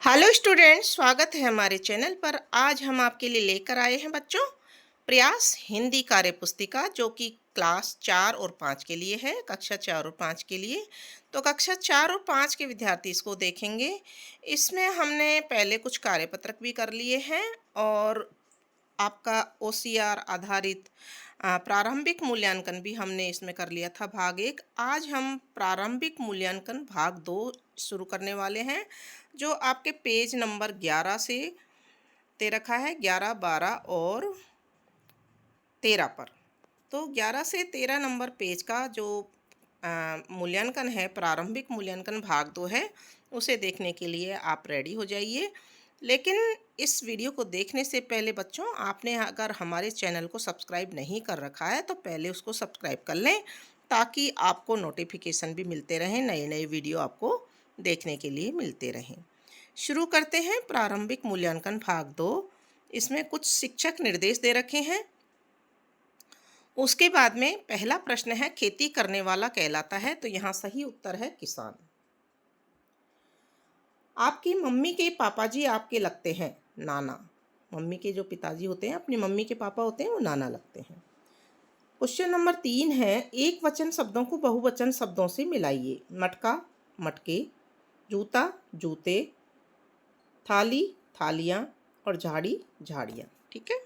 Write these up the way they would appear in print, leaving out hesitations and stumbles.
Hello students, स्वागत है हमारे चैनल पर। आज हम आपके लिए लेकर आए हैं बच्चों प्रयास हिंदी कार्य पुस्तिका, जो कि क्लास 4 और 5 के लिए है, कक्षा 4 और 5 के लिए। तो कक्षा 4 और 5 के विद्यार्थी इसको देखेंगे। इसमें हमने पहले कुछ कार्यपत्रक भी कर लिए हैं और आपका ओसीआर आधारित प्रारंभिक मूल्यांकन भी हमने इसमें कर लिया था, भाग 1। आज हम प्रारंभिक मूल्यांकन भाग 2 शुरू करने वाले हैं, जो आपके पेज नंबर 11 से दे रखा है, 11, 12 और 13 पर। तो 11 से 13 नंबर पेज का जो मूल्यांकन है, प्रारंभिक मूल्यांकन भाग 2 है, उसे देखने के लिए आप रेडी हो जाइए। लेकिन इस वीडियो को देखने से पहले बच्चों, आपने अगर हमारे चैनल को सब्सक्राइब नहीं कर रखा है तो पहले उसको सब्सक्राइब कर लें, ताकि आपको नोटिफिकेशन भी मिलते रहें, नए नए वीडियो आपको देखने के लिए मिलते रहें। शुरू करते हैं प्रारंभिक मूल्यांकन भाग 2। इसमें कुछ शिक्षक निर्देश दे रखे हैं। उसके बाद में पहला प्रश्न है, खेती करने वाला कहलाता है। तो यहाँ सही उत्तर है किसान। आपकी मम्मी के पापा जी आपके लगते हैं नाना। मम्मी के जो पिताजी होते हैं, अपनी मम्मी के पापा होते हैं, वो नाना लगते हैं। क्वेश्चन नंबर 3 है, एक वचन शब्दों को बहुवचन शब्दों से मिलाइए। मटका, मटके, जूता, जूते, थाली, थालियाँ और झाड़ी, झाड़ियाँ। ठीक है।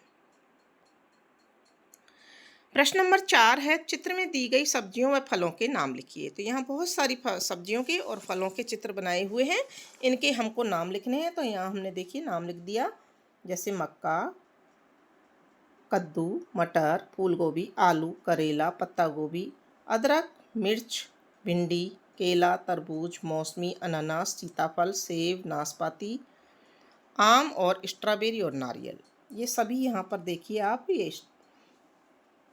प्रश्न नंबर 4 है, चित्र में दी गई सब्जियों व फलों के नाम लिखिए। तो यहाँ बहुत सारी सब्जियों के और फलों के चित्र बनाए हुए हैं, इनके हमको नाम लिखने हैं। तो यहाँ हमने देखिए नाम लिख दिया, जैसे मक्का, कद्दू, मटर, फूल गोभी, आलू, करेला, पत्ता गोभी, अदरक, मिर्च, भिंडी, केला, तरबूज, मौसमी, अनानास, सीताफल, सेब, नाशपाती, आम और स्ट्रॉबेरी और नारियल। ये सभी यहाँ पर देखिए आप, ये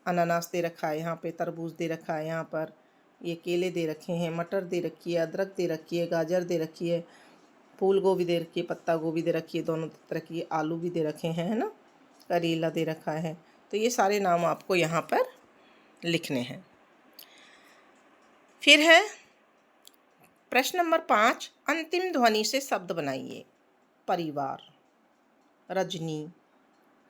अनानास दे रखा है, यहाँ पे तरबूज दे रखा है, यहाँ पर ये केले दे रखे हैं, मटर दे रखी है, अदरक दे रखी है, गाजर दे रखी है, फूल गोभी दे रखी है, पत्ता गोभी दे रखी है, दोनों तरह की, आलू भी दे रखे हैं, है ना, करेला दे रखा है। तो ये सारे नाम आपको यहाँ पर लिखने हैं। फिर है प्रश्न नंबर 5, अंतिम ध्वनि से शब्द बनाइए। परिवार, रजनी,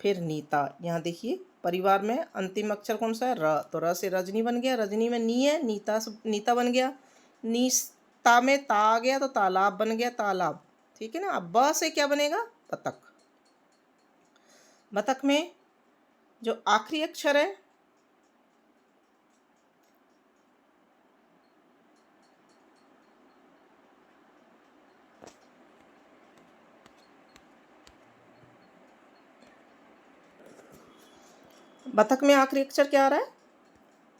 फिर नीता। यहाँ देखिए परिवार में अंतिम अक्षर कौन सा है? र। तो र से रजनी बन गया, रजनी में नी है, नीता से नीता बन गया, नीता में ता आ गया तो तालाब बन गया, तालाब। ठीक है ना। अब ब से क्या बनेगा? बतख। बतख में जो आखिरी अक्षर है, बतख में आखिरी अक्षर क्या आ रहा है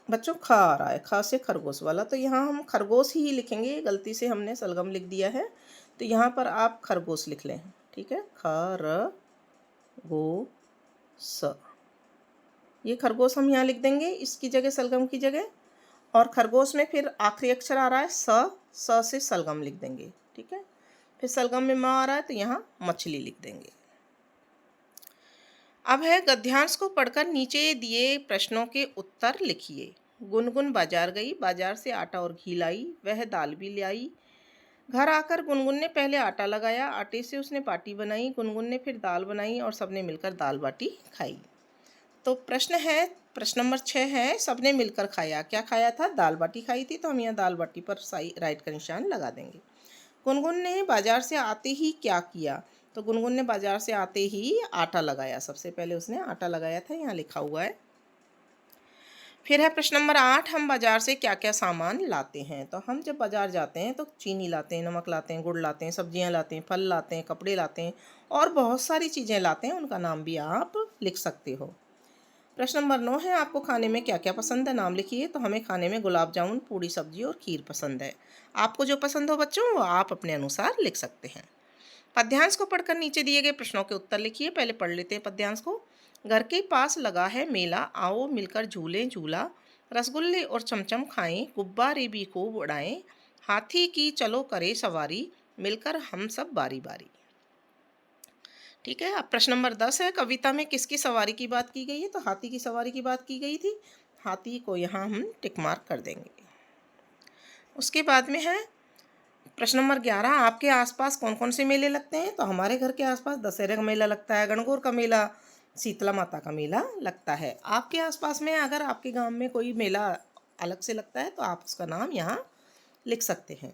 बच्चों? ख आ रहा है, ख से खरगोश वाला। तो यहाँ हम खरगोश ही लिखेंगे, गलती से हमने सलगम लिख दिया है, तो यहाँ पर आप खरगोश लिख लें। ठीक है, ख र गो स। ये खरगोश हम यहाँ लिख देंगे, इसकी जगह सलगम की जगह। और खरगोश में फिर आखिरी अक्षर आ रहा है स से सलगम लिख देंगे। ठीक है। फिर सलगम में म आ रहा है, तो यहाँ मछली लिख देंगे। अब है गद्यांश को पढ़कर नीचे दिए प्रश्नों के उत्तर लिखिए। गुनगुन बाजार गई, बाजार से आटा और घी लाई, वह दाल भी ले आई। घर आकर गुनगुन ने पहले आटा लगाया, आटे से उसने बाटी बनाई, गुनगुन ने फिर दाल बनाई और सबने मिलकर दाल बाटी खाई। तो प्रश्न है, प्रश्न नंबर 6 है, सबने मिलकर खाया। क्या खाया था? दाल बाटी खाई थी। तो हम यहाँ दाल बाटी पर सही राइट का निशान लगा देंगे। गुनगुन ने बाजार से आते ही क्या किया? तो गुनगुन ने बाजार से आते ही आटा लगाया। सबसे पहले उसने आटा लगाया था, यहाँ लिखा हुआ है। फिर है प्रश्न नंबर 8, हम बाजार से क्या क्या सामान लाते हैं? तो हम जब बाजार जाते हैं तो चीनी लाते हैं, नमक लाते हैं, गुड़ लाते हैं, सब्जियां लाते हैं, फल लाते हैं, कपड़े लाते हैं और बहुत सारी चीज़ें लाते हैं, उनका नाम भी आप लिख सकते हो। प्रश्न नंबर 9 है, आपको खाने में क्या क्या पसंद है? नाम लिखिए। तो हमें खाने में गुलाब जामुन, पूड़ी सब्जी और खीर पसंद है। आपको जो पसंद हो बच्चों, वो आप अपने अनुसार लिख सकते हैं। पद्यांश को पढ़कर नीचे दिए गए प्रश्नों के उत्तर लिखिए। पहले पढ़ लेते हैं पद्यांश को। घर के पास लगा है मेला, आओ मिलकर झूलें झूला, रसगुल्ले और चमचम खाएं, गुब्बारे भी खूब उड़ाएं, हाथी की चलो करे सवारी, मिलकर हम सब बारी बारी। ठीक है। अब प्रश्न नंबर 10 है, कविता में किसकी सवारी की बात की गई है? तो हाथी की सवारी की बात की गई थी। हाथी को यहाँ हम टिक मार्क कर देंगे। उसके बाद में है, प्रश्न नंबर 11, आपके आसपास कौन कौन से मेले लगते हैं? तो हमारे घर के आसपास दशहरे का मेला लगता है, गणगौर का मेला, शीतला माता का मेला लगता है। आपके आसपास में अगर आपके गांव में कोई मेला अलग से लगता है तो आप उसका नाम यहाँ लिख सकते हैं।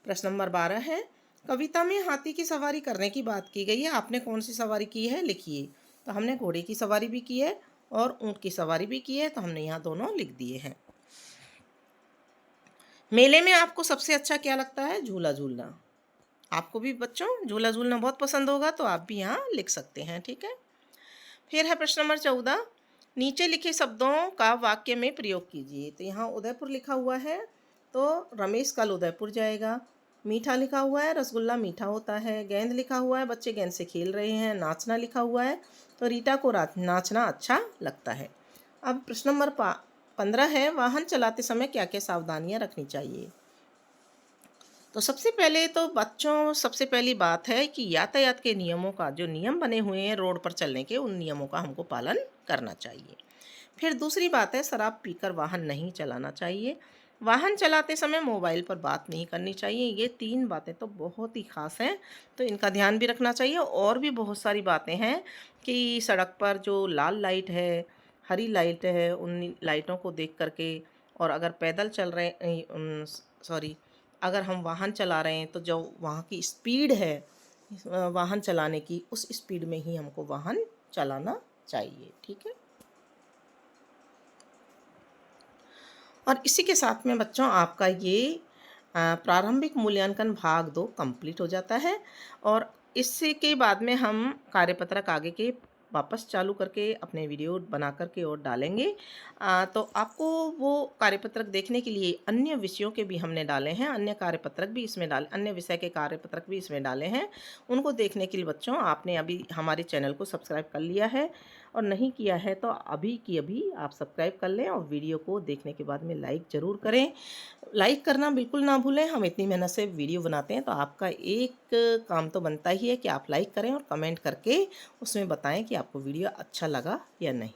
प्रश्न नंबर 12 है, कविता में हाथी की सवारी करने की बात की गई है, आपने कौन सी सवारी की है लिखिए। तो हमने घोड़े की सवारी भी की है और ऊँट की सवारी भी की है, तो हमने यहाँ दोनों लिख दिए हैं। मेले में आपको सबसे अच्छा क्या लगता है? झूला झूलना। आपको भी बच्चों झूला झूलना बहुत पसंद होगा, तो आप भी यहाँ लिख सकते हैं, ठीक है। फिर है प्रश्न नंबर 14, नीचे लिखे शब्दों का वाक्य में प्रयोग कीजिए। तो यहाँ उदयपुर लिखा हुआ है, तो रमेश कल उदयपुर जाएगा। मीठा लिखा हुआ है, रसगुल्ला मीठा होता है। गेंद लिखा हुआ है, बच्चे गेंद से खेल रहे हैं। नाचना लिखा हुआ है, तो रीटा को नाचना अच्छा लगता है। अब प्रश्न नंबर 15 है, वाहन चलाते समय क्या क्या सावधानियां रखनी चाहिए। तो सबसे पहले तो बच्चों सबसे पहली बात है कि यातायात के नियमों का जो नियम बने हुए हैं रोड पर चलने के, उन नियमों का हमको पालन करना चाहिए। फिर दूसरी बात है, शराब पीकर वाहन नहीं चलाना चाहिए। वाहन चलाते समय मोबाइल पर बात नहीं करनी चाहिए। ये 3 बातें तो बहुत ही ख़ास हैं, तो इनका ध्यान भी रखना चाहिए। और भी बहुत सारी बातें हैं कि सड़क पर जो लाल लाइट है, हरी लाइट है, उन लाइटों को देख करके, और अगर पैदल चल रहे सॉरी अगर हम वाहन चला रहे हैं तो जो वहाँ की स्पीड है वाहन चलाने की, उस स्पीड में ही हमको वाहन चलाना चाहिए, ठीक है। और इसी के साथ में बच्चों आपका ये प्रारंभिक मूल्यांकन भाग 2 कंप्लीट हो जाता है। और इससे के बाद में हम कार्यपत्रक आगे के वापस चालू करके अपने वीडियो बना करके और डालेंगे। तो आपको वो कार्यपत्रक देखने के लिए अन्य विषयों के भी हमने डाले हैं, अन्य कार्यपत्रक भी इसमें डाले, अन्य विषय के कार्यपत्रक भी इसमें डाले हैं। उनको देखने के लिए बच्चों आपने अभी हमारे चैनल को सब्सक्राइब कर लिया है और नहीं किया है तो अभी की अभी आप सब्सक्राइब कर लें और वीडियो को देखने के बाद में लाइक ज़रूर करें। लाइक करना बिल्कुल ना भूलें, हम इतनी मेहनत से वीडियो बनाते हैं, तो आपका एक काम तो बनता ही है कि आप लाइक करें और कमेंट करके उसमें बताएं कि आपको वीडियो अच्छा लगा या नहीं।